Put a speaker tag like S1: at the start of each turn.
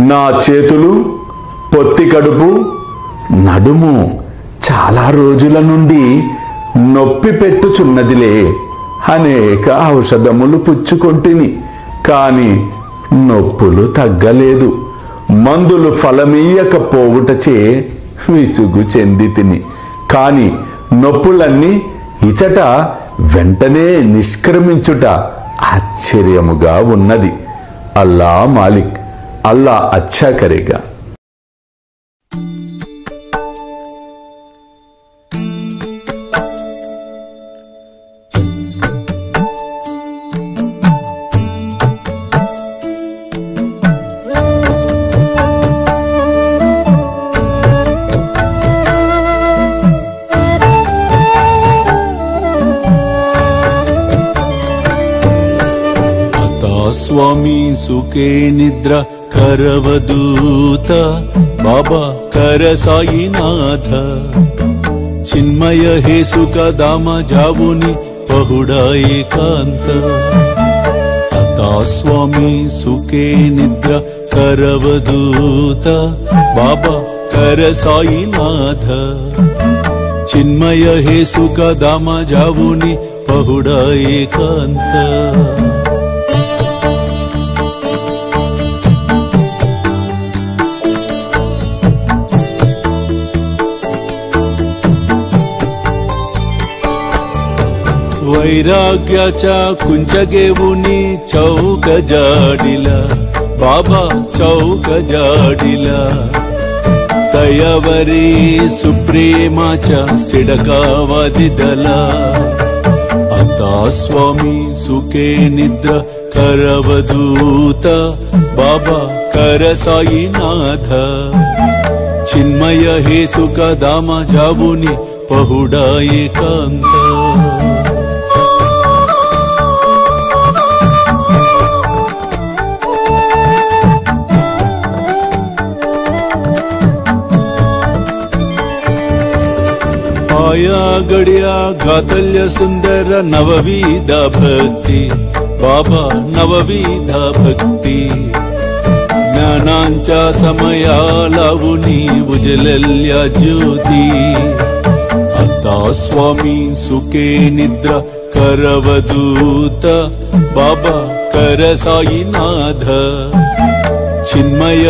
S1: నా చేతులు, పొత్తి కడుపు, నడుము చాలా రోజుల నుండి నొప్పి పెట్టుచున్నదిలే. అనేక ఔషధములు పుచ్చుకొంటిని, కాని నొప్పులు తగ్గలేదు. మందులు ఫలమీయకపోవుటచే విసుగు చెందితిని. కాని నొప్పులన్నీ ఇచట వెంటనే నిష్క్రమించుట ఆశ్చర్యముగా ఉన్నది. అల్లా మాలిక్, अल्लाह अच्छा करेगा।
S2: स्वामी सुखे निद्रा करवदूत बाबा कर साईनाथ चिन्मय हे सुख दाम जावुनि पहुडा एकांत अता स्वामी सुखे निद्रा करवदूत बाबा कर साईनाथ चिन्मय हे सुख दाम जावुनि पहुडा एकांत वैराग्याच्या कुंचगेवुनी चौक जाडिला बाबा चौक जाडिला तयावरी सुप्रेमाच्या सिडकावादिदला आता स्वामी सुखे निद्रा करवदूत बाबा कर साईनाथ चिन्मय हे सुख दाम जावुनि पहुडा एकांत आया गड्या गातल्य सुंदर नवविधा भक्ति बाबा नवविधा भक्ति ज्ञानांच्या समया लावुनी उजलल्या ज्योती आता स्वामी सुखे निद्रा करवदूत बाबा कर साईनाथ चिन्मय